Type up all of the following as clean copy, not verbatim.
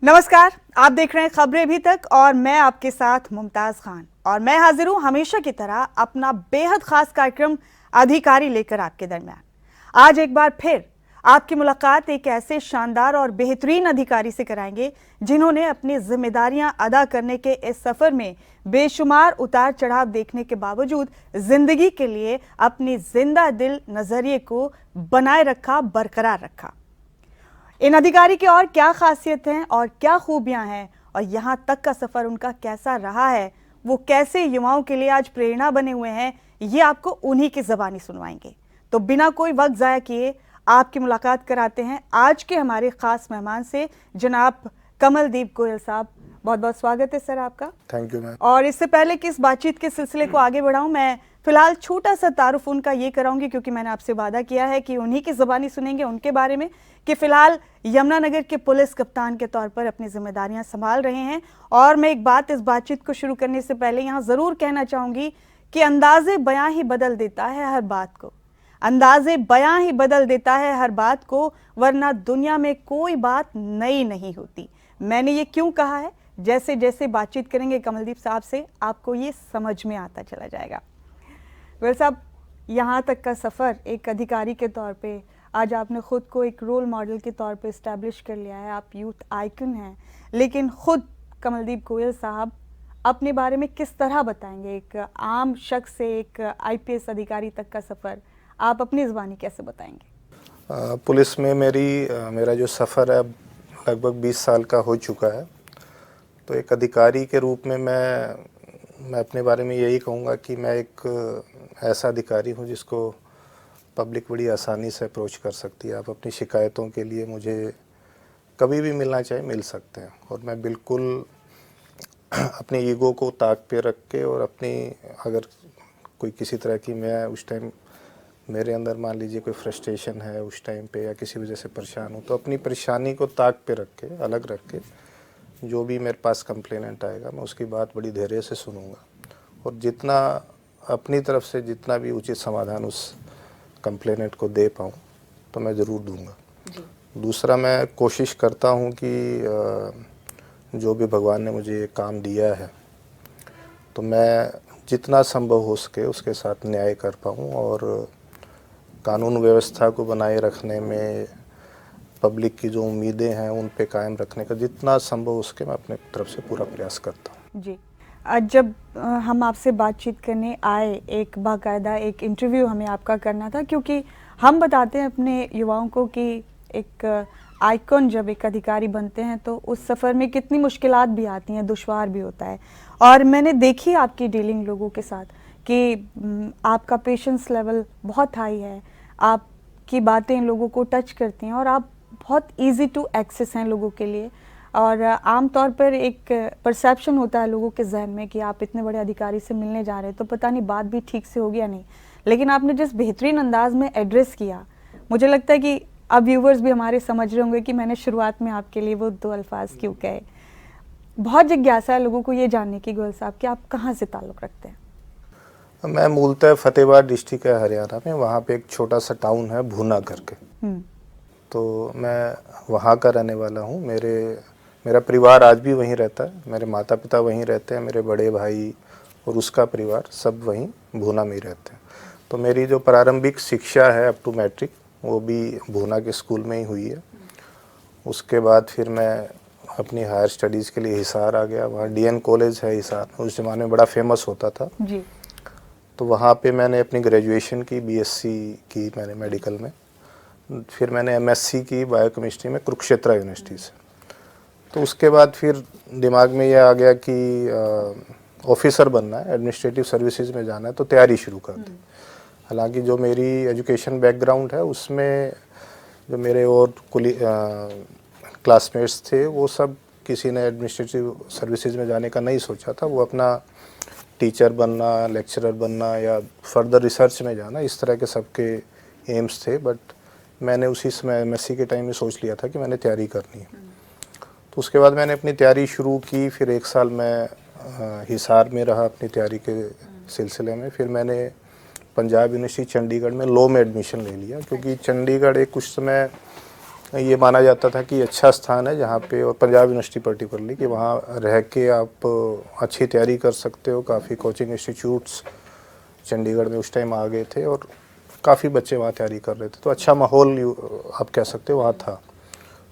नमस्कार, आप देख रहे हैं खबरें अभी तक और मैं आपके साथ मुमताज खान और मैं हाजिर हूं हमेशा की तरह अपना बेहद खास कार्यक्रम अधिकारी लेकर आपके दरमियान। आज एक बार फिर आपकी मुलाकात एक ऐसे शानदार और बेहतरीन अधिकारी से कराएंगे जिन्होंने अपनी जिम्मेदारियां अदा करने के इस सफर में बेशुमार उतार चढ़ाव देखने के बावजूद जिंदगी के लिए अपनी जिंदा दिल नजरिए को बनाए रखा, बरकरार रखा। इन अधिकारी की और क्या खासियत हैं और क्या खूबियां हैं और यहाँ तक का सफर उनका कैसा रहा है, वो कैसे युवाओं के लिए आज प्रेरणा बने हुए हैं, ये आपको उन्हीं की ज़बानी सुनवाएंगे। तो बिना कोई वक्त ज़ाया किए आपकी मुलाकात कराते हैं आज के हमारे खास मेहमान से, जनाब कमलदीप गोयल साहब। बहुत बहुत स्वागत है सर आपका। Thank you ma'am. और इससे पहले कि इस बातचीत के सिलसिले को आगे बढ़ाऊं, मैं फिलहाल छोटा सा तारुफ उनका ये कराऊंगी क्योंकि मैंने आपसे वादा किया है कि उन्हीं की ज़बानी सुनेंगे उनके बारे में कि फिलहाल यमुनानगर के पुलिस कप्तान के तौर पर अपनी जिम्मेदारियां संभाल रहे हैं। और मैं एक बात इस बातचीत को शुरू करने से पहले यहाँ ज़रूर कहना चाहूँगी कि अंदाज़े बयां ही बदल देता है हर बात को, अंदाज़े बयां ही बदल देता है हर बात को, वरना दुनिया में कोई बात नई नहीं होती। मैंने ये क्यों कहा है, जैसे जैसे बातचीत करेंगे कमलदीप साहब से आपको ये समझ में आता चला जाएगा। गोयल साहब, यहाँ तक का सफ़र एक अधिकारी के तौर पे आज आपने ख़ुद को एक रोल मॉडल के तौर पे इस्टेब्लिश कर लिया है, आप यूथ आइकन हैं, लेकिन ख़ुद कमलदीप गोयल साहब अपने बारे में किस तरह बताएंगे? एक आम शख्स से एक आईपीएस अधिकारी तक का सफ़र आप अपनी ज़बानी कैसे बताएंगे? पुलिस में मेरा जो सफ़र है अब लगभग 20 साल का हो चुका है। तो एक अधिकारी के रूप में मैं अपने बारे में यही कहूँगा कि मैं एक ऐसा अधिकारी हूँ जिसको पब्लिक बड़ी आसानी से अप्रोच कर सकती है। आप अपनी शिकायतों के लिए मुझे कभी भी मिलना चाहे मिल सकते हैं और मैं बिल्कुल अपने ईगो को ताक पे रख के और अपनी अगर कोई किसी तरह की मैं उस टाइम मेरे अंदर मान लीजिए कोई फ्रस्ट्रेशन है उस टाइम पे या किसी वजह से परेशान हूँ तो अपनी परेशानी को ताक पे रख के अलग रख के जो भी मेरे पास कंप्लेनेंट आएगा मैं उसकी बात बड़ी धैर्य से सुनूंगा और जितना अपनी तरफ से जितना भी उचित समाधान उस कंप्लेनेंट को दे पाऊँ तो मैं ज़रूर दूंगा। दूसरा, मैं कोशिश करता हूँ कि जो भी भगवान ने मुझे ये काम दिया है तो मैं जितना संभव हो सके उसके साथ न्याय कर पाऊँ और कानून व्यवस्था को बनाए रखने में पब्लिक की जो उम्मीदें हैं उन पे कायम रखने का जितना संभव हो सके मैं अपने तरफ से पूरा प्रयास करता हूँ। जी, जब हम आपसे बातचीत करने आए, एक बाकायदा एक इंटरव्यू हमें आपका करना था क्योंकि हम बताते हैं अपने युवाओं को कि एक आइकॉन जब एक अधिकारी बनते हैं तो उस सफ़र में कितनी मुश्किलात भी आती हैं, दुश्वार भी होता है। और मैंने देखी आपकी डीलिंग लोगों के साथ कि आपका पेशेंस लेवल बहुत हाई है, आपकी बातें लोगों को टच करती हैं और आप बहुत इजी टू एक्सेस हैं लोगों के लिए। और आम तौर पर एक परसेप्शन होता है लोगों के जहन में कि आप इतने बड़े अधिकारी से मिलने जा रहे हैं तो पता नहीं बात भी ठीक से होगी या नहीं, लेकिन आपने जिस बेहतरीन अंदाज में एड्रेस किया, मुझे लगता है कि अब व्यूवर्स भी हमारे समझ रहे होंगे कि मैंने शुरुआत में आपके लिए वो 2 अल्फाज क्यों कहे। बहुत जिज्ञासा है लोगों को ये जानने की गोयल साहब कि आप कहाँ से ताल्लुक़ रखते हैं? मैं मूलतः फतेहाबाद डिस्ट्रिक्ट है हरियाणा में, वहाँ पे एक छोटा सा टाउन है भूना करके, तो मैं वहाँ का रहने वाला हूँ। मेरा परिवार आज भी वहीं रहता है, मेरे माता पिता वहीं रहते हैं, मेरे बड़े भाई और उसका परिवार सब वहीं भूना में ही रहते हैं। तो मेरी जो प्रारंभिक शिक्षा है अप टू मैट्रिक वो भी भूना के स्कूल में ही हुई है। उसके बाद फिर मैं अपनी हायर स्टडीज़ के लिए हिसार आ गया, वहाँ डीएन कॉलेज है हिसार, उस ज़माने में बड़ा फेमस होता था जी। तो वहाँ पे मैंने अपनी ग्रेजुएशन की, बीएससी की मैंने मेडिकल में, फिर मैंने एमएससी की बायोकेमिस्ट्री में कुरुक्षेत्र यूनिवर्सिटी से। तो उसके बाद फिर दिमाग में ये आ गया कि ऑफिसर बनना है, एडमिनिस्ट्रेटिव सर्विसेज में जाना है, तो तैयारी शुरू कर दी। हालांकि जो मेरी एजुकेशन बैकग्राउंड है उसमें जो मेरे और क्लासमेट्स थे वो सब किसी ने एडमिनिस्ट्रेटिव सर्विसेज में जाने का नहीं सोचा था, वो अपना टीचर बनना, लेक्चरर बनना या फर्दर रिसर्च में जाना, इस तरह के सबके एम्स थे। बट मैंने उसी समय एमएससी के टाइम में सोच लिया था कि मैंने तैयारी करनी है। तो उसके बाद मैंने अपनी तैयारी शुरू की, फिर 1 साल मैं हिसार में रहा अपनी तैयारी के सिलसिले में। फिर मैंने पंजाब यूनिवर्सिटी चंडीगढ़ में लॉ में एडमिशन ले लिया क्योंकि चंडीगढ़ एक उस समय ये माना जाता था कि अच्छा स्थान है जहाँ पे, और पंजाब यूनिवर्सिटी पर्टिकुलरली, कि वहाँ रह के आप अच्छी तैयारी कर सकते हो। काफ़ी कोचिंग इंस्टीट्यूट्स चंडीगढ़ में उस टाइम आ गए थे और काफ़ी बच्चे वहाँ तैयारी कर रहे थे, तो अच्छा माहौल आप कह सकते हो वहाँ था।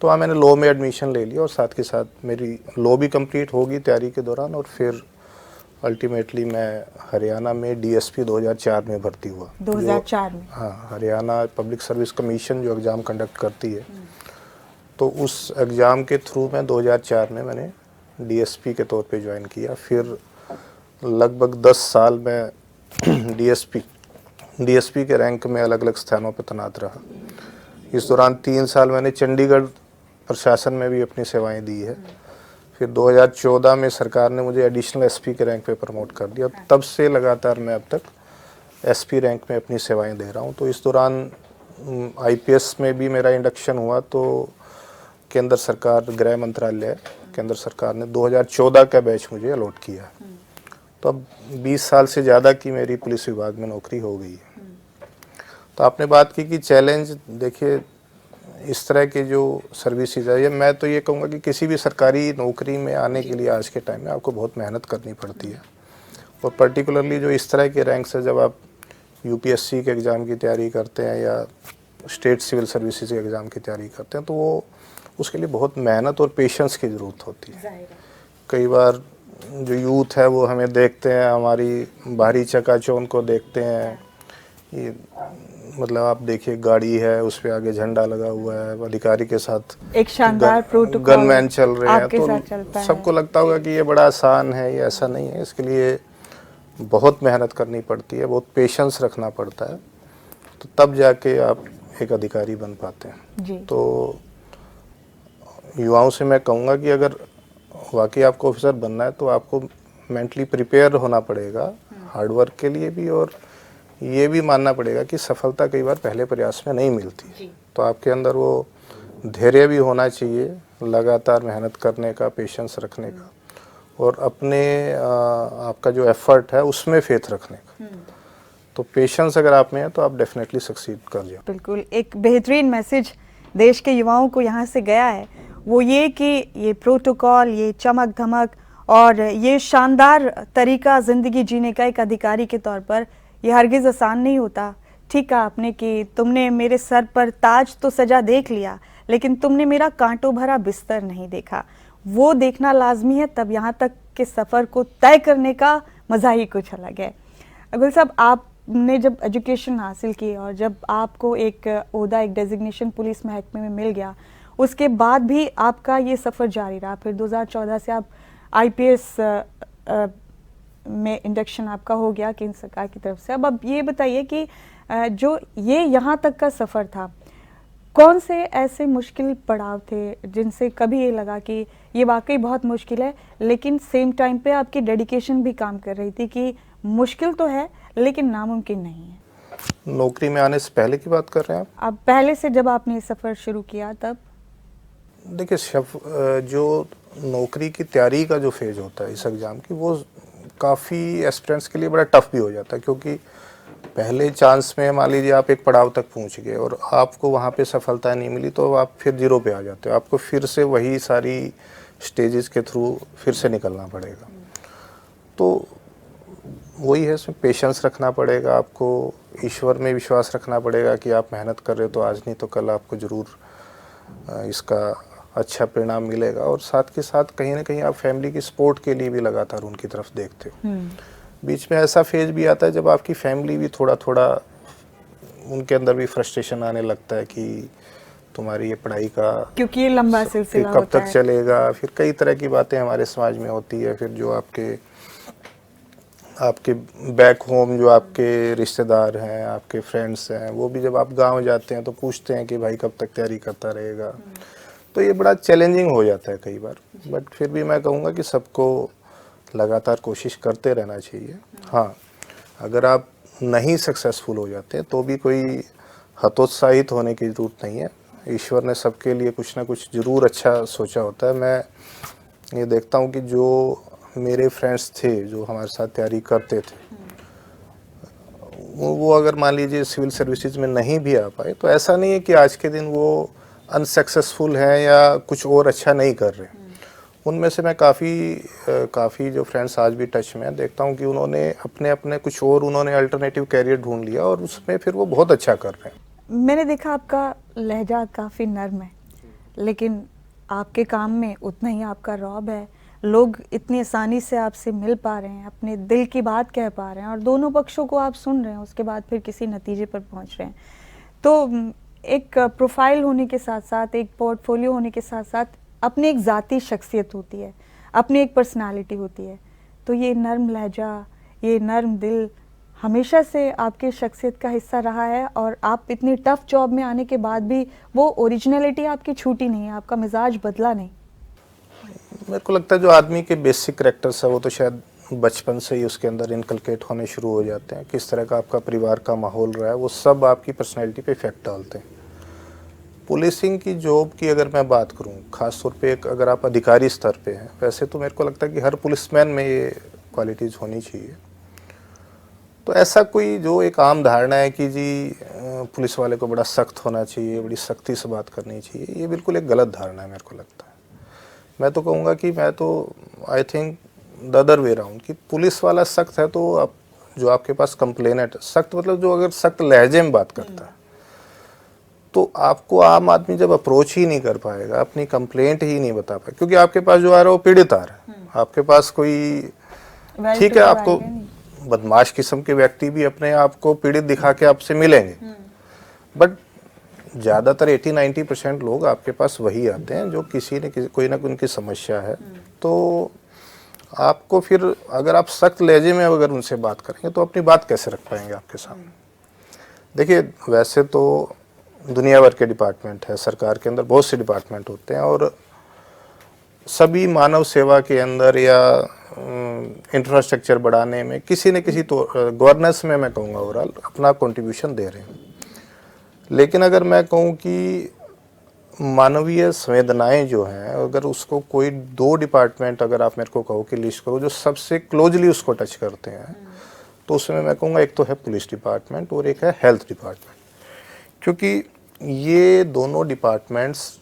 तो वहाँ मैंने लॉ में एडमिशन ले लिया और साथ के साथ मेरी लॉ भी कंप्लीट होगी तैयारी के दौरान, और फिर अल्टीमेटली मैं हरियाणा में डीएसपी 2004 में भर्ती हुआ। 2004 में? हाँ, हरियाणा पब्लिक सर्विस कमीशन जो एग्ज़ाम कंडक्ट करती है, तो उस एग्ज़ाम के थ्रू मैं 2004 में मैंने डीएसपी के तौर पे ज्वाइन किया। फिर लगभग 10 साल मैं डीएसपी के रैंक में अलग अलग स्थानों पर तैनात रहा। इस दौरान 3 साल मैंने चंडीगढ़ प्रशासन में भी अपनी सेवाएं दी है। फिर 2014 में सरकार ने मुझे एडिशनल एसपी के रैंक पे प्रमोट कर दिया। तब से लगातार मैं अब तक एसपी रैंक में अपनी सेवाएं दे रहा हूं। तो इस दौरान आईपीएस में भी मेरा इंडक्शन हुआ, तो केंद्र सरकार, गृह मंत्रालय, केंद्र सरकार ने 2014 का बैच मुझे अलॉट किया। तो अब 20 साल से ज़्यादा की मेरी पुलिस विभाग में नौकरी हो गई है। तो आपने बात की कि चैलेंज, देखिए इस तरह के जो सर्विसेज है, ये मैं तो ये कहूँगा कि किसी भी सरकारी नौकरी में आने के लिए आज के टाइम में आपको बहुत मेहनत करनी पड़ती है। और पर्टिकुलरली जो इस तरह के रैंक्स है, जब आप यूपीएससी के एग्ज़ाम की तैयारी करते हैं या स्टेट सिविल सर्विसेज के एग्ज़ाम की तैयारी करते हैं, तो वो उसके लिए बहुत मेहनत और पेशेंस की ज़रूरत होती है। कई बार जो यूथ है वो हमें देखते हैं, हमारी बाहरी चकाचौंध को देखते हैं, ये मतलब आप देखिए गाड़ी है, उस पे आगे झंडा लगा हुआ है, अधिकारी के साथ एक शानदार प्रोटोकॉल गनमैन चल रहे हैं, तो सबको लगता होगा कि ये बड़ा आसान है। ये ऐसा नहीं है, इसके लिए बहुत मेहनत करनी पड़ती है, बहुत पेशेंस रखना पड़ता है, तो तब जाके आप एक अधिकारी बन पाते हैं जी। तो युवाओं से मैं कहूँगा कि अगर वाकई आपको ऑफिसर बनना है तो आपको मेंटली प्रिपेयर होना पड़ेगा, हार्ड वर्क के लिए भी, और ये भी मानना पड़ेगा कि सफलता कई बार पहले प्रयास में नहीं मिलती। तो आपके अंदर वो धैर्य भी होना चाहिए, लगातार मेहनत करने का, पेशेंस रखने का, और अपने आपका जो एफर्ट है उसमें फेथ रखने का। तो पेशेंस अगर आप में है तो आप डेफिनेटली सक्सीड कर जाओ। बिल्कुल, एक बेहतरीन मैसेज देश के युवाओं को यहाँ से गया है, वो ये कि ये प्रोटोकॉल, ये चमक धमक और ये शानदार तरीका ज़िंदगी जीने का एक अधिकारी के तौर पर, ये हरगिज़ आसान नहीं होता। ठीक कहा आपने कि तुमने मेरे सर पर ताज तो सजा देख लिया, लेकिन तुमने मेरा कांटों भरा बिस्तर नहीं देखा। वो देखना लाजमी है, तब यहाँ तक के सफ़र को तय करने का मज़ा ही कुछ अलग है। अब्दुल साहब, आपने जब एजुकेशन हासिल की और जब आपको एक ओहदा, एक डेजिग्नेशन पुलिस महकमे में मिल गया, उसके बाद भी आपका ये सफ़र जारी रहा। फिर 2014 से आप आईपीएस में इंडक्शन आपका हो गया केंद्र सरकार की तरफ से। अब ये बताइए कि जो ये यहाँ तक का सफ़र था, कौन से ऐसे मुश्किल पड़ाव थे जिनसे कभी ये लगा कि ये वाकई बहुत मुश्किल है, लेकिन सेम टाइम पे आपकी डेडिकेशन भी काम कर रही थी कि मुश्किल तो है लेकिन नामुमकिन नहीं है? नौकरी में आने से पहले की बात कर रहे हैं आप? अब पहले से जब आपने ये सफ़र शुरू किया तब? देखिए, जो नौकरी की तैयारी का जो फेज होता है इस एग्ज़ाम की, वो काफ़ी एस्पिरेंट्स के लिए बड़ा टफ भी हो जाता है, क्योंकि पहले चांस में मान लीजिए आप एक पड़ाव तक पहुंच गए और आपको वहाँ पे सफलता नहीं मिली, तो आप फिर जीरो पे आ जाते हो। आपको फिर से वही सारी स्टेजेस के थ्रू फिर से निकलना पड़ेगा। तो वही है, इसमें पेशेंस रखना पड़ेगा, आपको ईश्वर में विश्वास रखना पड़ेगा कि आप मेहनत कर रहे हो तो आज नहीं तो कल आपको ज़रूर इसका अच्छा परिणाम मिलेगा। और साथ के साथ कहीं ना कहीं आप फैमिली की सपोर्ट के लिए भी लगातार उनकी तरफ देखते हो। बीच में ऐसा फेज भी आता है जब आपकी फैमिली भी थोड़ा थोड़ा, उनके अंदर भी फ्रस्ट्रेशन आने लगता है कि तुम्हारी ये पढ़ाई का, क्योंकि ये लंबा सिलसिला कब तक चलेगा। फिर कई तरह की बातें हमारे समाज में होती है। फिर जो आपके बैक होम जो आपके रिश्तेदार हैं, आपके फ्रेंड्स हैं, वो भी जब आप गांव जाते हैं तो पूछते हैं कि भाई कब तक तैयारी करता रहेगा। तो ये बड़ा चैलेंजिंग हो जाता है कई बार, बट फिर भी मैं कहूँगा कि सबको लगातार कोशिश करते रहना चाहिए। हाँ, अगर आप नहीं सक्सेसफुल हो जाते तो भी कोई हतोत्साहित होने की ज़रूरत नहीं है। ईश्वर ने सबके लिए कुछ ना कुछ ज़रूर अच्छा सोचा होता है। मैं ये देखता हूँ कि जो मेरे फ्रेंड्स थे जो हमारे साथ तैयारी करते थे, वो अगर मान लीजिए सिविल सर्विसेज में नहीं भी आ पाए, तो ऐसा नहीं है कि आज के दिन वो अनसक्सेसफुल हैं या कुछ और अच्छा नहीं कर रहे हैं। उनमें से मैं काफ़ी जो फ्रेंड्स आज भी टच में हैं, देखता हूँ कि उन्होंने अपने अपने कुछ और उन्होंने अल्टरनेटिव कैरियर ढूंढ लिया और उसमें फिर वो बहुत अच्छा कर रहे हैं। मैंने देखा आपका लहजा काफ़ी नर्म है, लेकिन आपके काम में उतना ही आपका रौब है। लोग इतनी आसानी से आपसे मिल पा रहे हैं, अपने दिल की बात कह पा रहे हैं और दोनों पक्षों को आप सुन रहे हैं, उसके बाद फिर किसी नतीजे पर पहुंच रहे हैं। तो एक प्रोफाइल होने के साथ साथ, एक पोर्टफोलियो होने के साथ साथ अपनी एक ज़ाती शख्सियत होती है, अपनी एक पर्सनालिटी होती है। तो ये नर्म लहजा, ये नर्म दिल हमेशा से आपके शख्सियत का हिस्सा रहा है और आप इतनी टफ जॉब में आने के बाद भी वो ओरिजिनलिटी आपकी छूटी नहीं है, आपका मिजाज बदला नहीं। मेरे को लगता है जो आदमी के बेसिक कैरेक्टर्स है वो तो शायद बचपन से ही उसके अंदर इनकलकेट होने शुरू हो जाते हैं। किस तरह का आपका परिवार का माहौल रहा है वो सब आपकी पर्सनैलिटी पे इफेक्ट डालते हैं। पुलिसिंग की जॉब की अगर मैं बात करूं, ख़ास तौर पे अगर आप अधिकारी स्तर पे हैं, वैसे तो मेरे को लगता है कि हर पुलिसमैन में ये क्वालिटीज़ होनी चाहिए। तो ऐसा कोई जो एक आम धारणा है कि जी पुलिस वाले को बड़ा सख्त होना चाहिए, बड़ी सख्ती से बात करनी चाहिए, ये बिल्कुल एक गलत धारणा है मेरे को लगता है। मैं तो कहूँगा कि मैं तो I think the other way round कि पुलिस वाला सख्त है तो आप जो आपके पास कंप्लेनेंट, सख्त मतलब जो अगर सख्त लहजे में बात करता है तो आपको आम आदमी जब अप्रोच ही नहीं कर पाएगा, अपनी कंप्लेंट ही नहीं बता पाएगा, क्योंकि आपके पास जो आ रहा है वो पीड़ित आ रहा है। आपके पास कोई ठीक है, आपको बदमाश किस्म के व्यक्ति भी अपने आप को पीड़ित दिखा के आपसे मिलेंगे, बट ज़्यादातर 80-90% लोग आपके पास वही आते हैं जो कोई ना कोई उनकी समस्या है। तो आपको फिर अगर आप सख्त लहजे में अगर उनसे बात करेंगे तो अपनी बात कैसे रख पाएंगे आपके सामने। देखिए, वैसे तो दुनिया भर के डिपार्टमेंट है, सरकार के अंदर बहुत से डिपार्टमेंट होते हैं और सभी मानव सेवा के अंदर या इंफ्रास्ट्रक्चर बढ़ाने में किसी न किसी तो गवर्नेंस में मैं कहूँगा ओवरऑल अपना कंट्रीब्यूशन दे रहे हैं। लेकिन अगर मैं कहूँ कि मानवीय संवेदनाएं जो हैं, अगर उसको कोई 2 डिपार्टमेंट अगर आप मेरे को कहो कि लिस्ट करो जो सबसे क्लोजली उसको टच करते हैं, तो उसमें मैं कहूँगा एक तो है पुलिस डिपार्टमेंट और एक है हेल्थ डिपार्टमेंट। क्योंकि ये दोनों डिपार्टमेंट्स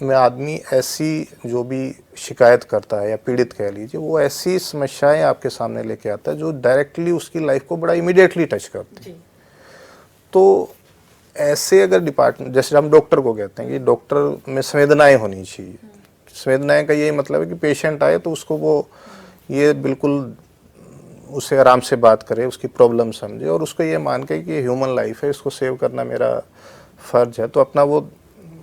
में आदमी ऐसी जो भी शिकायत करता है या पीड़ित कह लीजिए, वो ऐसी समस्याएं आपके सामने लेके आता है जो डायरेक्टली उसकी लाइफ को बड़ा इमीडिएटली टच करती है। तो ऐसे अगर डिपार्टमेंट, जैसे हम डॉक्टर को कहते हैं कि डॉक्टर में संवेदनाएं होनी चाहिए। संवेदनाएं का यही मतलब है कि पेशेंट आए तो उसको वो ये बिल्कुल उससे आराम से बात करे, उसकी प्रॉब्लम समझे और उसको ये मान के कि ह्यूमन लाइफ है, इसको सेव करना मेरा फ़र्ज है, तो अपना वो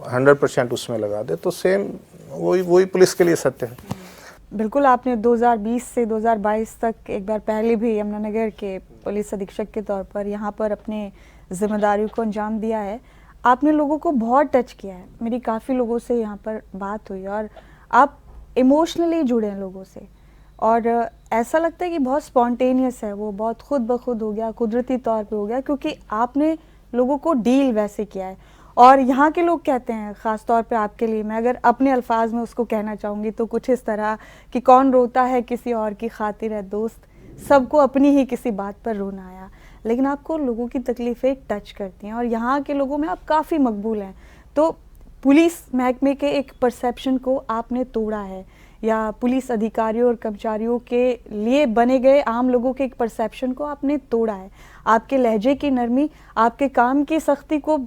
100% उसमें लगा दे। तो सेम वही पुलिस के लिए सत्य है। बिल्कुल, आपने 2020 से 2022 तक एक बार पहले भी यमुनानगर के पुलिस अधीक्षक के तौर पर यहाँ पर अपने जिम्मेदारियों को अंजाम दिया है। आपने लोगों को बहुत टच किया है। मेरी काफ़ी लोगों से यहाँ पर बात हुई और आप इमोशनली जुड़े हैं लोगों से और ऐसा लगता है कि बहुत स्पॉन्टेनियस है, वो बहुत खुद ब खुद हो गया, कुदरती तौर पे हो गया, क्योंकि आपने लोगों को डील वैसे किया है। और यहाँ के लोग कहते हैं, ख़ास तौर पे आपके लिए मैं अगर अपने अल्फाज में उसको कहना चाहूँगी तो कुछ इस तरह कि कौन रोता है किसी और की खातिर है दोस्त, सबको अपनी ही किसी बात पर रोना आया। लेकिन आपको लोगों की तकलीफ़ें टच करती हैं और यहाँ के लोगों में आप काफ़ी मकबूल हैं। तो पुलिस महकमे के एक परसेप्शन को आपने तोड़ा है या पुलिस अधिकारियों और कर्मचारियों के लिए बने गए आम लोगों के एक परसेप्शन को आपने तोड़ा है। आपके लहजे की नरमी आपके काम की सख्ती को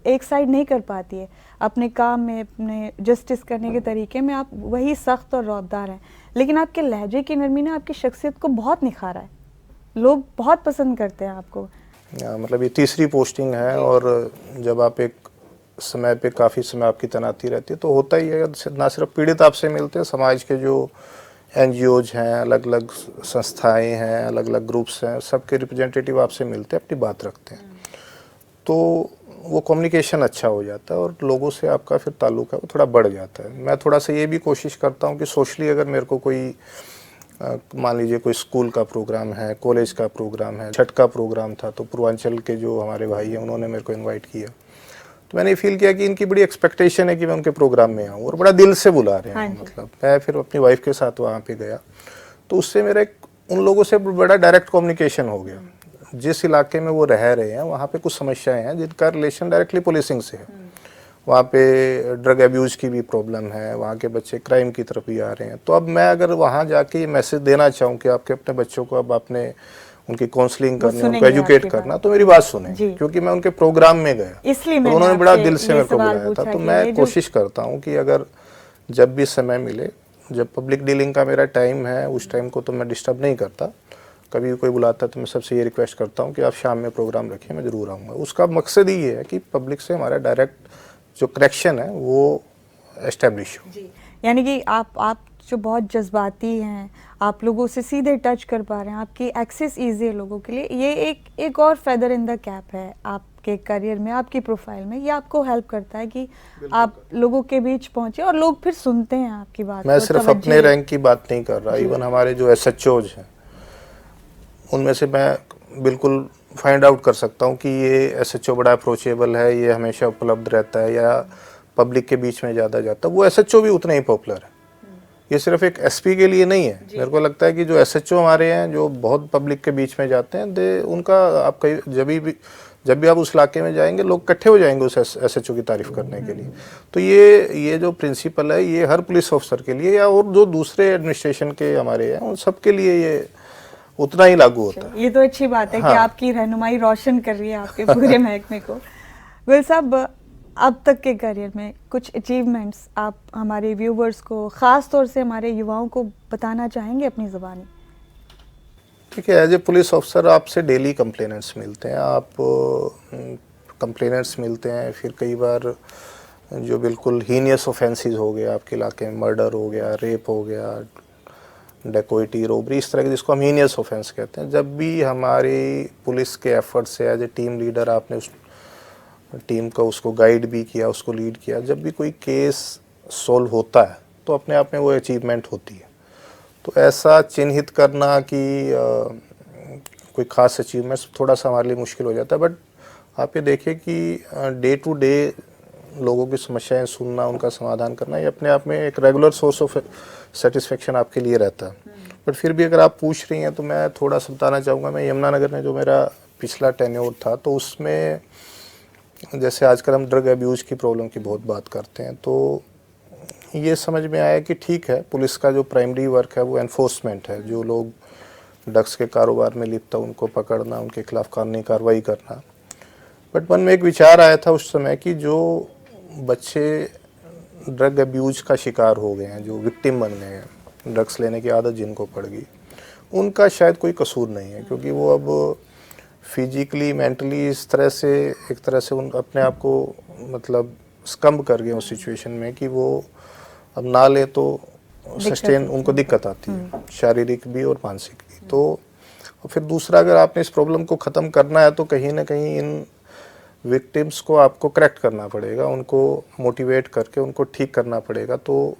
एक साइड नहीं कर पाती है। अपने काम में, अपने जस्टिस करने के तरीके में आप वही सख्त और रौबदार हैं, लेकिन आपके लहजे की नरमी ने आपकी शख्सियत को बहुत निखारा है। लोग बहुत पसंद करते हैं आपको। मतलब ये तीसरी पोस्टिंग है और जब आप एक समय पे काफ़ी समय आपकी तैनाती रहती है तो होता ही है, ना सिर्फ पीड़ित आपसे मिलते हैं, समाज के जो NGOs हैं, अलग अलग संस्थाएं हैं, अलग अलग ग्रुप्स हैं, सबके रिप्रेजेंटेटिव आपसे मिलते हैं, अपनी बात रखते हैं, तो वो कम्युनिकेशन अच्छा हो जाता है और लोगों से आपका फिर ताल्लुक है वो थोड़ा बढ़ जाता है। मैं थोड़ा सा ये भी कोशिश करता हूँ कि सोशली अगर मेरे को कोई मान लीजिए कोई स्कूल का प्रोग्राम है, कॉलेज का प्रोग्राम है, छठ का प्रोग्राम था, तो पूर्वांचल के जो हमारे भाई हैं उन्होंने मेरे को इनवाइट किया, तो मैंने फील किया कि इनकी बड़ी एक्सपेक्टेशन है कि मैं उनके प्रोग्राम में आऊँ और बड़ा दिल से बुला रहे हैं। मतलब मैं फिर अपनी वाइफ के साथ वहाँ पे गया तो उससे मेरा उन लोगों से बड़ा डायरेक्ट कम्युनिकेशन हो गया। जिस इलाके में वो रह रहे हैं वहाँ पे कुछ समस्याएं हैं जिनका रिलेशन डायरेक्टली पुलिसिंग से है, वहाँ पे ड्रग एब्यूज़ की भी प्रॉब्लम है, वहाँ के बच्चे क्राइम की तरफ भी आ रहे हैं। तो अब मैं अगर वहाँ जाके ये मैसेज देना चाहूँ कि आपके अपने बच्चों को अब आपने उनकी काउंसलिंग वो करनी है, उनको सुनेंगे एजुकेट आपकी करना, बात। तो मेरी बात सुनेंगे, जी। क्योंकि मैं उनके प्रोग्राम में गया इसलिए और मैंने उन्होंने बड़ा आपसे दिल से ये मेरे को सवाल बुलाया था। पूछा तो कि मैं ये जो कोशिश करता हूँ कि अगर जब भी समय मिले, जब पब्लिक डीलिंग का मेरा टाइम है उस टाइम को तो मैं डिस्टर्ब नहीं करता। कभी भी कोई बुलाता है तो मैं सबसे ये रिक्वेस्ट करता हूँ कि आप शाम में प्रोग्राम रखिए, मैं ज़रूर आऊँगा। उसका मकसद ही ये है कि पब्लिक से हमारा डायरेक्ट जो कनेक्शन है वो एस्टेब्लिश हो। जी, यानी कि आप जो बहुत जज्बाती हैं, आप लोगों से सीधे टच कर पा रहे हैं, आपकी एक्सेस ईजी है लोगों के लिए, ये एक और फेदर इन द कैप है आपके करियर में, आपकी प्रोफाइल में। ये आपको हेल्प करता है कि आप लोगों के बीच पहुंचे और लोग फिर सुनते हैं आपकी बात मैं को, सिर्फ तवज्जो अपने रैंक की बात नहीं कर रहा, इवन हमारे जो एसएचओज हैं उनमें से मैं बिल्कुल फाइंड आउट कर सकता हूँ कि ये एसएचओ बड़ा अप्रोचेबल है, ये हमेशा उपलब्ध रहता है या पब्लिक के बीच में ज़्यादा जाता है। वो एसएचओ भी उतना ही पॉपुलर है। ये सिर्फ एक एसपी के लिए नहीं है। मेरे को लगता है कि जो एसएचओ हमारे हैं जो बहुत पब्लिक के बीच में जाते हैं, दे उनका आप कहीं जब भी आप उस इलाके में जाएंगे लोग इकट्ठे हो जाएंगे उस एसएचओ की तारीफ करने के लिए। तो ये जो प्रिंसिपल है ये हर पुलिस ऑफिसर के लिए या और जो दूसरे एडमिनिस्ट्रेशन के हमारे हैं उन सब के लिए ये उतना ही लागू होता है। ये तो अच्छी बात है कि हाँ। आपकी रहनुमाई रोशन कर रही है आपके पूरे महकमे को। गुल साहब, अब तक के करियर में कुछ अचीवमेंट्स आप हमारे व्यूवर्स को, ख़ास तौर से हमारे युवाओं को बताना चाहेंगे अपनी ज़बानी? ठीक है, एज ए पुलिस ऑफिसर आपसे डेली कंप्लेनेंट्स मिलते हैं, आप कंप्लेनेंट्स मिलते हैं। फिर कई बार जो बिल्कुल हीनियस ऑफेंसेस हो गया आपके इलाके में, मर्डर हो गया, रेप हो गया, डेकोइटी, रोबरी, इस तरह के जिसको हम हीनियस ऑफेंस कहते हैं, जब भी हमारी पुलिस के एफर्ट से एज ए टीम लीडर आपने उस टीम को उसको गाइड भी किया, उसको लीड किया, जब भी कोई केस सॉल्व होता है तो अपने आप में वो अचीवमेंट होती है। तो ऐसा चिन्हित करना कि कोई ख़ास अचीवमेंट्स थोड़ा सा हमारे लिए मुश्किल हो जाता है। बट आप ये देखिए कि डे टू डे लोगों की समस्याएं सुनना, उनका समाधान करना, ये अपने आप में एक रेगुलर सोर्स ऑफ सेटिस्फेक्शन आपके लिए रहता है। बट फिर भी अगर आप पूछ रही हैं तो मैं थोड़ा सा बताना चाहूँगा। मैं यमुनानगर में जो मेरा पिछला टेन्योर था तो उसमें जैसे आजकल हम ड्रग अब्यूज़ की प्रॉब्लम की बहुत बात करते हैं, तो ये समझ में आया कि ठीक है, पुलिस का जो प्राइमरी वर्क है वो एनफोर्समेंट है। जो लोग ड्रग्स के कारोबार में लिप्त है उनको पकड़ना, उनके खिलाफ कानूनी कार्रवाई करना। बट मन में एक विचार आया था उस समय कि जो बच्चे ड्रग अब्यूज़ का शिकार हो गए हैं, जो विक्टिम बन गए हैं, ड्रग्स लेने की आदत जिनको पड़ गई, उनका शायद कोई कसूर नहीं है, क्योंकि वो अब फिजिकली, मेंटली इस तरह से एक तरह से उन अपने आप को मतलब स्कम्ब कर गए उस सिचुएशन में कि वो अब ना ले तो सस्टेन उनको दिक्कत आती है, शारीरिक भी और मानसिक भी। तो फिर दूसरा, अगर आपने इस प्रॉब्लम को ख़त्म करना है तो कहीं ना कहीं इन विक्टिम्स को आपको करेक्ट करना पड़ेगा, उनको मोटिवेट करके उनको ठीक करना पड़ेगा। तो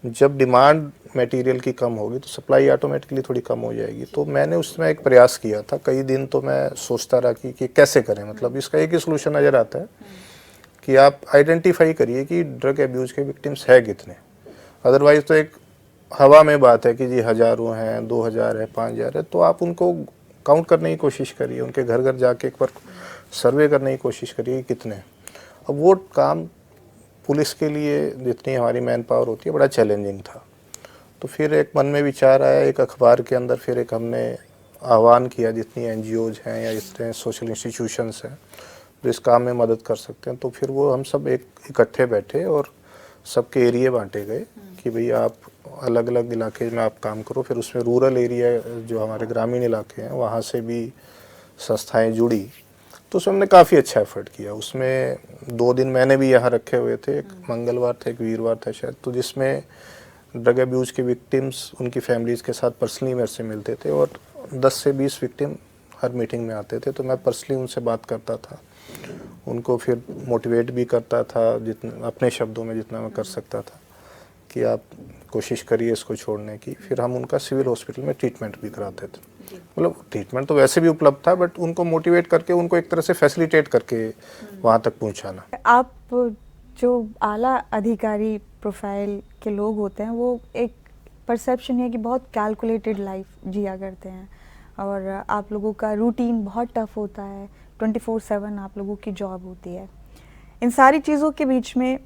जब डिमांड मटेरियल की कम होगी तो सप्लाई ऑटोमेटिकली थोड़ी कम हो जाएगी। तो मैंने उसमें एक प्रयास किया था, कई दिन तो मैं सोचता रहा कि कैसे करें। मतलब इसका एक ही सोल्यूशन नज़र आता है कि आप आइडेंटिफाई करिए कि ड्रग एब्यूज़ के विक्टिम्स है कितने। अदरवाइज़ तो एक हवा में बात है कि जी हज़ारों हैं, 2000 है, 5000 है, तो आप उनको काउंट करने की कोशिश करिए, उनके घर घर जाके एक बार सर्वे करने की कोशिश करिए कितने। अब वो काम पुलिस के लिए जितनी हमारी मैन पावर होती है बड़ा चैलेंजिंग था। तो फिर एक मन में विचार आया, एक अखबार के अंदर फिर एक हमने आह्वान किया, जितनी एनजीओज हैं या इस तरह सोशल इंस्टीट्यूशंस हैं जो इस काम में मदद कर सकते हैं, तो फिर वो हम सब एक इकट्ठे बैठे और सबके एरिया बांटे गए कि भाई आप अलग अलग इलाके में आप काम करो। फिर उसमें रूरल एरिया जो हमारे ग्रामीण इलाके हैं वहाँ से भी संस्थाएं जुड़ी। तो उसमें हमने काफ़ी अच्छा एफर्ट किया। उसमें 2 दिन मैंने भी यहाँ रखे हुए थे, एक मंगलवार था, एक वीरवार था शायद, तो जिसमें ड्रग अब्यूज़ के विक्टिम्स उनकी फैमिलीज़ के साथ पर्सनली मेरे से मिलते थे और 10 से 20 विक्टिम हर मीटिंग में आते थे। तो मैं पर्सनली उनसे बात करता था, उनको फिर मोटिवेट भी करता था जितना अपने शब्दों में जितना मैं कर सकता था कि आप कोशिश करिए इसको छोड़ने की। फिर हम उनका सिविल हॉस्पिटल में ट्रीटमेंट भी कराते थे। मतलब ट्रीटमेंट तो वैसे भी उपलब्ध था, बट उनको मोटिवेट करके उनको एक तरह से फैसिलिटेट करके वहाँ तक पहुँचाना। आप जो आला अधिकारी प्रोफाइल के लोग होते हैं वो एक परसेप्शन है कि बहुत कैलकुलेटेड लाइफ जिया करते हैं और आप लोगों का रूटीन बहुत टफ होता है, 24/7 आप लोगों की जॉब होती है। इन सारी चीज़ों के बीच में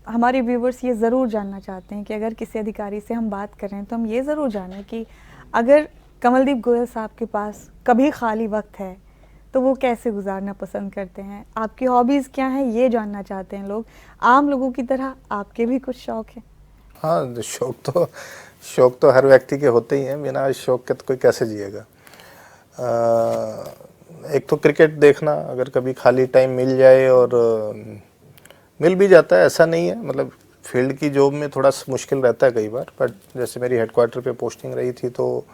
हमारे व्यूवर्स ये ज़रूर जानना चाहते हैं कि अगर किसी अधिकारी से हम बात कर रहे हैं तो हम ये ज़रूर जानें कि अगर कमलदीप गोयल साहब के पास कभी खाली वक्त है तो वो कैसे गुजारना पसंद करते हैं, आपकी हॉबीज़ क्या हैं, ये जानना चाहते हैं लोग। आम लोगों की तरह आपके भी कुछ शौक़ हैं? हाँ, शौक तो हर व्यक्ति के होते ही हैं, बिना शौक के तो कोई कैसे जिएगा। एक तो क्रिकेट देखना, अगर कभी खाली टाइम मिल जाए, और मिल भी जाता है, ऐसा नहीं है, मतलब फील्ड की जॉब में थोड़ा मुश्किल रहता है कई बार, बट जैसे मेरी हेडक्वार्टर पे पोस्टिंग रही थी तो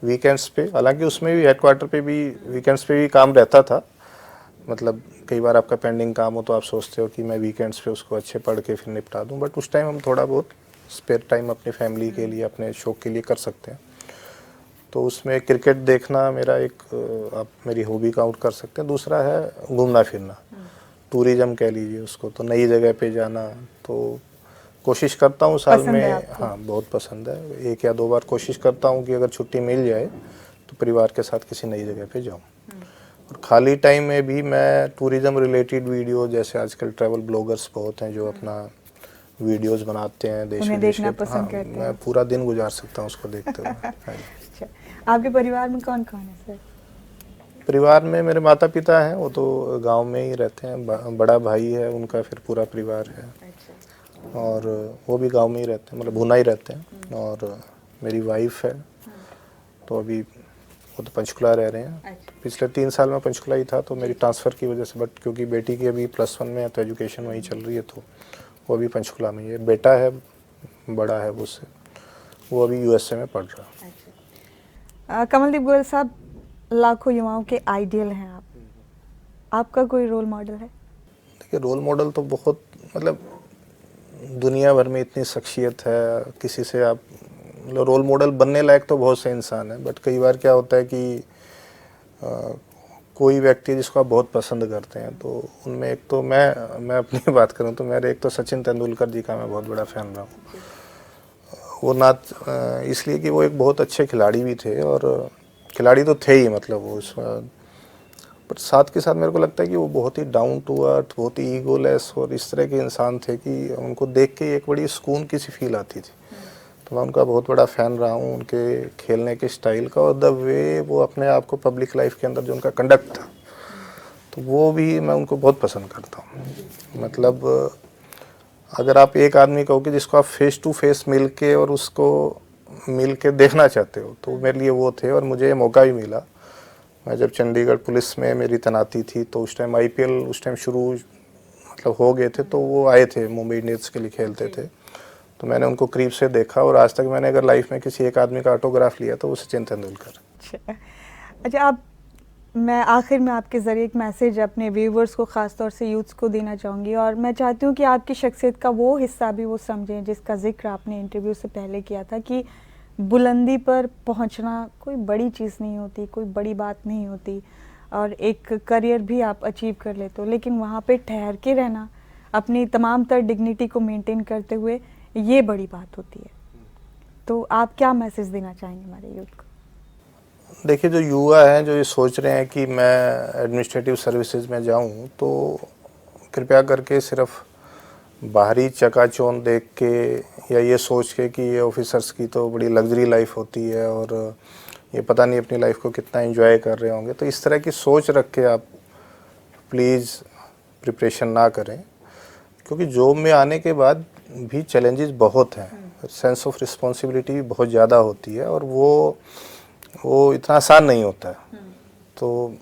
वीकेंड्स पे, हालांकि उसमें भी हेडक्वार्टर पे भी वीकेंड्स पे भी काम रहता था, मतलब कई बार आपका पेंडिंग काम हो तो आप सोचते हो कि मैं वीकेंड्स पे उसको अच्छे पढ़ के फिर निपटा दूं, बट उस टाइम हम थोड़ा बहुत स्पेयर टाइम अपनी फैमिली के लिए, अपने शौक के लिए कर सकते हैं। तो उसमें क्रिकेट देखना मेरा एक, आप मेरी हॉबी काउंट कर सकते हैं। दूसरा है घूमना फिरना, टूरिज्म कह लीजिए उसको, तो नई जगह पे जाना, तो कोशिश करता हूँ साल में, हाँ बहुत पसंद है। 1 या 2 बार कोशिश करता हूँ कि अगर छुट्टी मिल जाए तो परिवार के साथ किसी नई जगह पे जाऊँ। और खाली टाइम में भी मैं टूरिज्म रिलेटेड वीडियो, जैसे आजकल ट्रैवल ब्लॉगर्स बहुत हैं जो अपना वीडियोस बनाते हैं देश विदेश के, हाँ मैं पूरा दिन गुजार सकता हूँ उसको देखते हुए। अच्छा, आपके परिवार में कौन कौन है सर? परिवार में मेरे माता पिता हैं, वो तो गांव में ही रहते हैं, बड़ा भाई है उनका, फिर पूरा परिवार है, और वो भी गांव में ही रहते हैं, मतलब भुना ही रहते हैं। और मेरी वाइफ है, तो अभी वो तो पंचकुला रह रहे हैं। पिछले 3 साल में पंचकुला ही था, तो मेरी ट्रांसफ़र की वजह से, बट क्योंकि बेटी की अभी +1 में है तो एजुकेशन वहीं चल रही है, तो वो अभी पंचकुला में ही है। बेटा है, बड़ा है मुझसे, वो अभी USA में पढ़ रहा है। कमलदीप गोयल साहब, लाखों युवाओं के आइडियल हैं आप, आपका कोई रोल मॉडल है? देखिए, रोल मॉडल तो बहुत, मतलब दुनिया भर में इतनी शख्सियत है, किसी से आप, मतलब रोल मॉडल बनने लायक तो बहुत से इंसान हैं, बट कई बार क्या होता है कि कोई व्यक्ति जिसको आप बहुत पसंद करते हैं, तो उनमें एक तो मैं अपनी बात करूं तो मेरे एक तो सचिन तेंदुलकर जी का मैं बहुत बड़ा फ़ैन रहा हूँ। वो ना इसलिए कि वो एक बहुत अच्छे खिलाड़ी भी थे, और खिलाड़ी तो थे ही, मतलब वो पर साथ के साथ मेरे को लगता है कि वो बहुत ही डाउन टू अर्थ, बहुत ही ईगोलेस और इस तरह के इंसान थे कि उनको देख के एक बड़ी सुकून की सी फील आती थी। तो मैं उनका बहुत बड़ा फ़ैन रहा हूँ, उनके खेलने के स्टाइल का, और द वे वो अपने आप को पब्लिक लाइफ के अंदर जो उनका कंडक्ट था, तो वो भी मैं उनको बहुत पसंद करता हूँ। मतलब अगर आप एक आदमी कहो कि जिसको आप फेस टू फेस मिल के और उसको मिल के देखना चाहते हो, तो मेरे लिए वो थे, और मुझे मौका भी मिला। मैं जब चंडीगढ़ पुलिस में मेरी तैनाती थी, तो उस टाइम IPL उस टाइम शुरू मतलब हो गए थे, तो वो आए थे, मुंबई इंडियंस के लिए खेलते थे, तो मैंने उनको करीब से देखा, और आज तक मैंने अगर लाइफ में किसी एक आदमी का ऑटोग्राफ लिया तो वो सचिन तेंदुलकर। अच्छा, मैं आखिर में आपके ज़रिए एक मैसेज अपने व्यूवर्स को, ख़ास तौर से यूथ्स को देना चाहूँगी, और मैं चाहती हूँ कि आपकी शख्सियत का वो हिस्सा भी वो समझें जिसका जिक्र आपने इंटरव्यू से पहले किया था, कि बुलंदी पर पहुँचना कोई बड़ी चीज़ नहीं होती, कोई बड़ी बात नहीं होती, और एक करियर भी आप अचीव कर लेते हो, लेकिन वहाँ पे ठहर के रहना, अपनी तमाम तर डिग्निटी को मेंटेन करते हुए, ये बड़ी बात होती है। तो आप क्या मैसेज देना चाहेंगे हमारे यूथ को? देखिए, जो युवा हैं जो ये सोच रहे हैं कि मैं एडमिनिस्ट्रेटिव सर्विसेज में जाऊं, तो कृपया करके सिर्फ बाहरी चकाचौंध देख के या ये सोच के कि ये ऑफिसर्स की तो बड़ी लग्जरी लाइफ होती है और ये पता नहीं अपनी लाइफ को कितना एंजॉय कर रहे होंगे, तो इस तरह की सोच रख के आप प्लीज़ प्रिपरेशन ना करें, क्योंकि जॉब में आने के बाद भी चैलेंजेस बहुत हैं, सेंस ऑफ रिस्पॉन्सिबिलिटी भी बहुत ज़्यादा होती है, और वो इतना आसान नहीं होता है। तो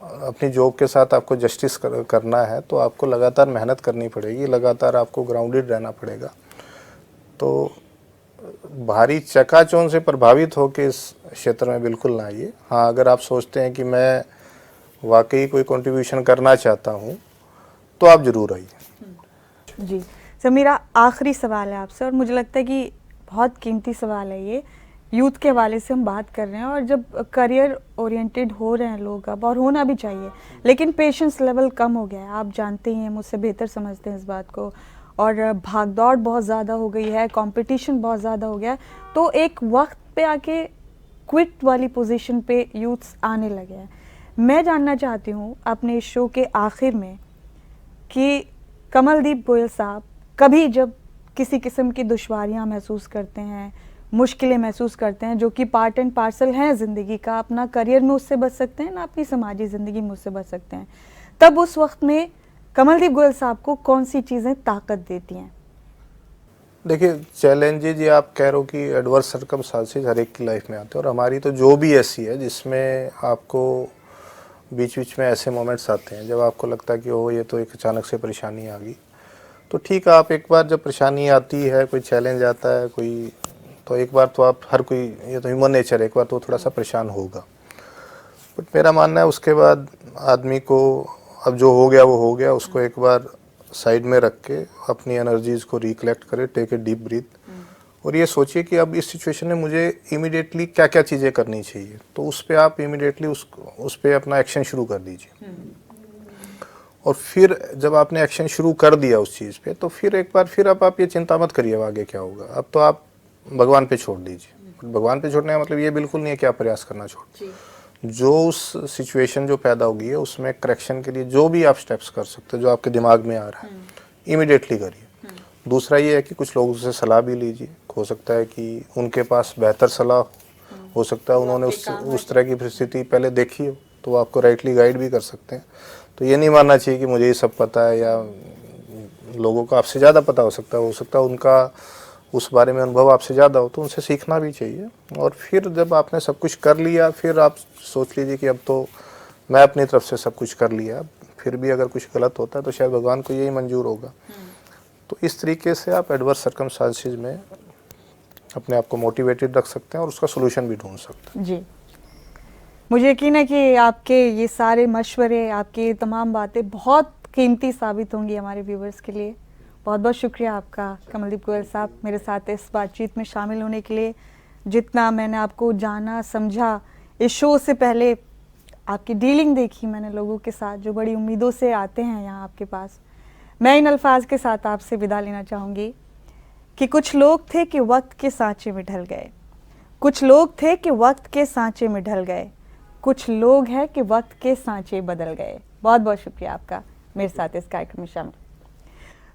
अपनी जॉब के साथ आपको जस्टिस करना है, तो आपको लगातार मेहनत करनी पड़ेगी, लगातार आपको ग्राउंडेड रहना पड़ेगा। तो भारी चकाचौंध से प्रभावित होकर इस क्षेत्र में बिल्कुल ना आइए। हाँ, अगर आप सोचते हैं कि मैं वाकई कोई कंट्रीब्यूशन करना चाहता हूँ, तो आप ज़रूर आइए। जी सर, मेरा आखिरी सवाल है आपसे, और मुझे लगता है कि बहुत कीमती सवाल है ये। यूथ के हवाले से हम बात कर रहे हैं, और जब करियर ओरिएंटेड हो रहे हैं लोग अब, और होना भी चाहिए, लेकिन पेशेंस लेवल कम हो गया है। आप जानते ही हैं, मुझसे बेहतर समझते हैं इस बात को, और भागदौड़ बहुत ज़्यादा हो गई है, कंपटीशन बहुत ज़्यादा हो गया है, तो एक वक्त पे आके क्विट वाली पोजीशन पे यूथ्स आने लगे हैं। मैं जानना चाहती हूँ अपने शो के आखिर में कि कमलदीप गोयल साहब, कभी जब किसी किस्म की दुश्वारियां महसूस करते हैं, मुश्किलें महसूस करते हैं, जो कि पार्ट एंड पार्सल हैं ज़िंदगी का, अपना करियर में उससे बच सकते हैं ना अपनी समाजी ज़िंदगी में उससे बच सकते हैं, तब उस वक्त में कमलदीप गोयल साहब को कौन सी चीज़ें ताकत देती हैं? देखिए, चैलेंजेज ये आप कह रहे हो कि एडवर्स सर्कमस्टांसेस हर एक की लाइफ में आते हैं, और हमारी तो जो भी ऐसी है जिसमें आपको बीच बीच में ऐसे मोमेंट्स आते हैं जब आपको लगता है कि ओ ये तो एक अचानक से परेशानी आ गई। तो ठीक है, आप एक बार जब परेशानी आती है, कोई चैलेंज आता है, कोई, तो एक बार तो आप, हर कोई, ये तो ह्यूमन नेचर है, एक बार तो थोड़ा सा परेशान होगा। बट मेरा मानना है उसके बाद आदमी को, अब जो हो गया वो हो गया, उसको एक बार साइड में रख के अपनी एनर्जीज़ को रिकलेक्ट करे, टेक ए डीप ब्रीथ, और ये सोचिए कि अब इस सिचुएशन में मुझे इमीडिएटली क्या क्या चीज़ें करनी चाहिए, तो उस पर आप इमीडिएटली उस पर अपना एक्शन शुरू कर दीजिए। और फिर जब आपने एक्शन शुरू कर दिया उस चीज़ पे, तो फिर एक बार फिर अब आप ये चिंता मत करिए आगे क्या होगा, अब तो आप भगवान पे छोड़ दीजिए। भगवान पे छोड़ने का मतलब ये बिल्कुल नहीं है कि आप प्रयास करना छोड़, जो उस सिचुएशन जो पैदा होगी है उसमें करेक्शन के लिए जो भी आप स्टेप्स कर सकते हो, जो आपके दिमाग में आ रहा है, इमीडिएटली करिए। दूसरा ये है कि कुछ लोगों से सलाह भी लीजिए, हो सकता है कि उनके पास बेहतर सलाह हो सकता है उन्होंने उस तरह की परिस्थिति पहले देखी हो, तो वो आपको राइटली गाइड भी कर सकते हैं। तो ये नहीं मानना चाहिए कि मुझे ये सब पता है, या लोगों को आपसे ज़्यादा पता हो सकता है उनका उस बारे में अनुभव आपसे ज़्यादा हो, तो उनसे सीखना भी चाहिए। और फिर जब आपने सब कुछ कर लिया, फिर आप सोच लीजिए कि अब तो मैं अपनी तरफ से सब कुछ कर लिया, फिर भी अगर कुछ गलत होता है तो शायद भगवान को यही मंजूर होगा। तो इस तरीके से आप एडवर्स सर्कमस्टांसेस में अपने आप को मोटिवेटेड रख सकते हैं और उसका सोल्यूशन भी ढूंढ सकते हैं। जी, मुझे यकीन है कि आपके ये सारे मशवरे, आपकी ये तमाम बातें बहुत कीमती साबित होंगी हमारे व्यूवर्स के लिए। बहुत बहुत शुक्रिया आपका कमलदीप गोयल साहब, मेरे साथ इस बातचीत में शामिल होने के लिए। जितना मैंने आपको जाना समझा, इस शो से पहले आपकी डीलिंग देखी मैंने लोगों के साथ जो बड़ी उम्मीदों से आते हैं यहाँ आपके पास, मैं इन अल्फाज के साथ आपसे विदा लेना चाहूँगी कि कुछ लोग थे कि वक्त के सांचे में ढल गए, कुछ लोग थे कि वक्त के सांचे में ढल गए, कुछ लोग हैं कि वक्त के सांचे बदल गए। बहुत बहुत शुक्रिया आपका मेरे साथ इस कार्यक्रम में शामिल।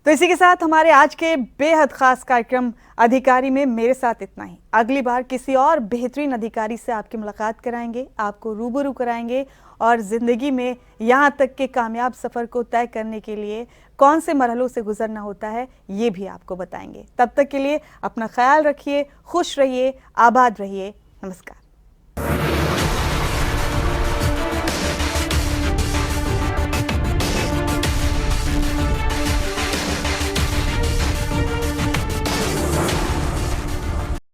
तो इसी के साथ हमारे आज के बेहद खास कार्यक्रम अधिकारी में मेरे साथ इतना ही। अगली बार किसी और बेहतरीन अधिकारी से आपकी मुलाकात कराएंगे, आपको रूबरू कराएंगे और ज़िंदगी में यहाँ तक के कामयाब सफ़र को तय करने के लिए कौन से मरहलों से गुजरना होता है ये भी आपको बताएंगे। तब तक के लिए अपना ख्याल रखिए, खुश रहिए, आबाद रहिए। नमस्कार।